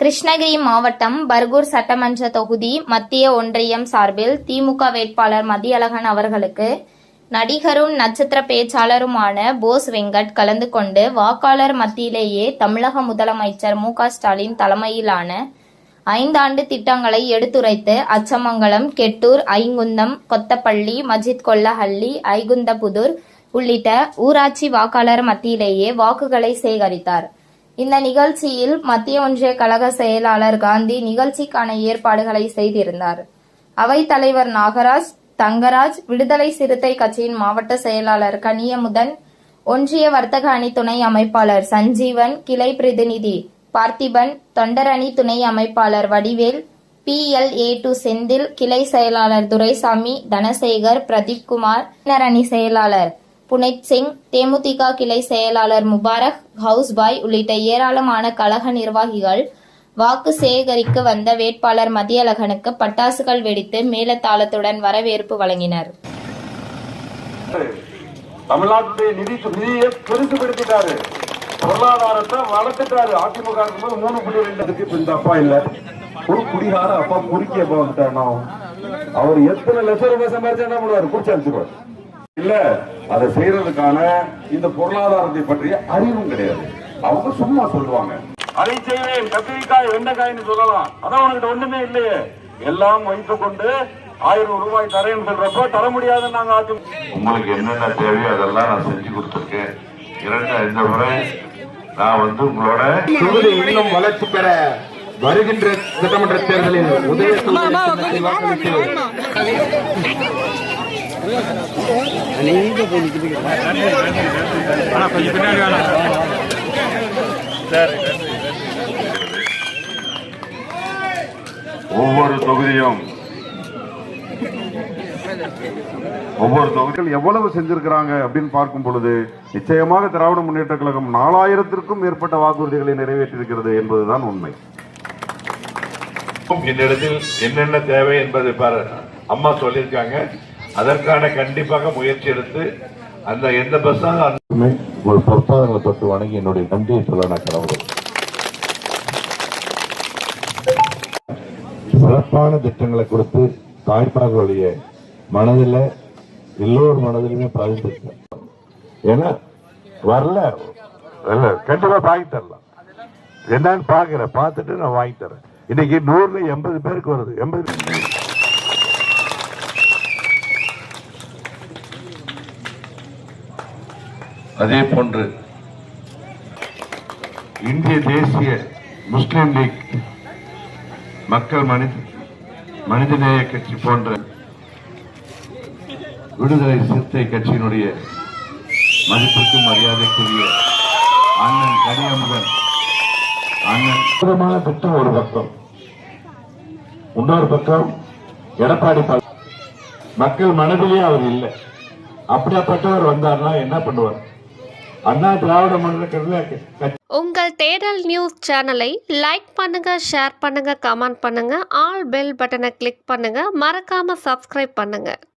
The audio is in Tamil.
கிருஷ்ணகிரி மாவட்டம் பர்கூர் சட்டமன்ற தொகுதி மத்திய ஒன்றியம் சார்பில் திமுக வேட்பாளர் மதியழகன் அவர்களுக்கு நடிகரும் நட்சத்திர பேச்சாளருமான போஸ் வெங்கட் கலந்து கொண்டு வாக்காளர் மத்தியிலேயே தமிழக முதலமைச்சர் மு.க.ஸ்டாலின் தலைமையிலான 5 ஆண்டு திட்டங்களை எடுத்துரைத்து அச்சமங்கலம், கெட்டூர், ஐங்குந்தம், கொத்தப்பள்ளி, மஜித் கொல்லஹள்ளி, ஐகுந்தபுதூர் உள்ளிட்ட ஊராட்சி வாக்காளர் மத்தியிலேயே வாக்குகளை சேகரித்தார். இந்த நிகழ்ச்சியில் மத்திய ஒன்றிய கழக செயலாளர் காந்தி நிகழ்ச்சிக்கான ஏற்பாடுகளை செய்திருந்தார். அவைத் தலைவர் நாகராஜ், தங்கராஜ், விடுதலை சிறுத்தை கட்சியின் மாவட்ட செயலாளர் கனியமுதன், ஒன்றிய வர்த்தக அணி துணை அமைப்பாளர் சஞ்சீவன், கிளை பிரதிநிதி பார்த்திபன், தொண்டர் அணி துணை அமைப்பாளர் வடிவேல், PLA2 செந்தில், கிளை செயலாளர் துரைசாமி, தனசேகர், பிரதீப்குமார், அணி செயலாளர் புனைத் சிங், தேமுதிக கிளை செயலாளர் முபாரக், ஹவுஸ்பாய் உள்ளிட்ட ஏராளமான கழக நிர்வாகிகள் வாக்கு சேகரிக்க வந்த வேட்பாளர் மதியழகனுக்கு பட்டாசுகள் வெடித்து மேளதாளத்துடன் வரவேற்பு வழங்கினர். தமிழ்நாட்டுடைய நிதியை பெருசுபடுத்திட்டாரு, பொருளாதாரத்தை வளர்த்துட்டாரு. அதிமுக 3.2 அப்பா இல்ல, ஒரு குடிகார அப்பா குடிக்க வந்துட்டானோ, அவர் எத்தனை லட்சம் ரூபாய் சம்பாதிச்சா என்ன பண்ணுவாரு? குடிச்சு அனுப்பிச்சுடுவார். இல்ல, அதை செய்யறதுக்கான இந்த பொருளாதாரத்தை பற்றிய அறிவும் கிடையாது. அவங்க சும்மா சொல்லுவாங்க, அதை செய்வேன், கத்திரிக்காய் வெண்டைக்காய்னு சொல்லலாம். அதான் உனக்கிட்ட ஒண்ணுமே இல்லையே, எல்லாம் வைத்துக் கொண்டு 1000 ரூபாய் தரேன்னு சொல்றப்போ தர முடியாது. நாங்க உங்களுக்கு என்னென்ன தேவையோ அதெல்லாம் நான் செஞ்சு கொடுத்துருக்கேன். இந்த முறை நான் உங்களோட தொகுதி இன்னும் வளர்ச்சி பெற வருகின்ற சட்டமன்ற தேர்தலில் ஒவ்வொரு தொகுதியும் எவ்வளவு செஞ்சிருக்கிறாங்க அப்படின்னு பார்க்கும் பொழுது நிச்சயமாக திராவிட முன்னேற்ற கழகம் 4000த்திற்கும் மேற்பட்ட வாக்குறுதிகளை நிறைவேற்றியிருக்கிறது என்பதுதான் உண்மை. என்னிடத்தில் என்னென்ன தேவை என்பதை அம்மா சொல்லியிருக்காங்க. அதற்கான கண்டிப்பாக முயற்சி எடுத்து அந்த எந்த பஸ்ஸாக ஒரு பொறுப்பாளர்களை தொட்டு வணங்கி என்னுடைய நன்றியை சொல்ல நான் கடவுள். சிறப்பான திட்டங்களை கொடுத்து தாய்மார்களுடைய மனதில் எல்லோரும் மனதிலுமே பதிந்திருக்க. ஏன்னா வரல கண்டிப்பா வாங்கி தரலாம், என்னன்னு பாக்குறேன், பார்த்துட்டு நான் வாங்கி தரேன். இன்னைக்கு 180 பேருக்கு வருது. 80 அதே போன்று இந்திய தேசிய முஸ்லிம் லீக், மக்கள் மனிதநேய கட்சி போன்ற விடுதலை சிறுத்தை கட்சியினுடைய மதிப்புக்கும் மரியாதைக்குரிய அண்ணன் கனியமுதன் அண்ணன் திட்டம் ஒரு பக்கம், இன்னொரு பக்கம் எடப்பாடி மக்கள் மனதிலே அவர் இல்லை. அப்படியாப்பட்டவர் வந்தார்னா என்ன பண்ணுவார்? அண்ணா திராவிட முன்னேற்ற உங்கள் தேடல் நியூஸ் சேனலை லைக் பண்ணுங்க, ஷேர் பண்ணுங்க, கமெண்ட் பண்ணுங்க, ஆல் பெல் பட்டனை கிளிக் பண்ணுங்க, மறக்காம சப்ஸ்கிரைப் பண்ணுங்க.